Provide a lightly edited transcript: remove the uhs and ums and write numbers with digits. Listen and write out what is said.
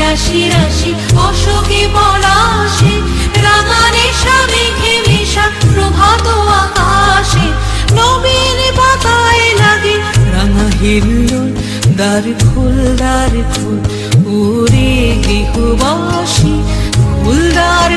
রাশি রাশি অশোকে পলাশে, রাঙানে মেঘে মেশা প্রভাত আকাশে, নবীন পাতায় লাগে রাঙা হিল্লোল। দ্বার খোল উড়ে গৃহবাসী, ফুলদার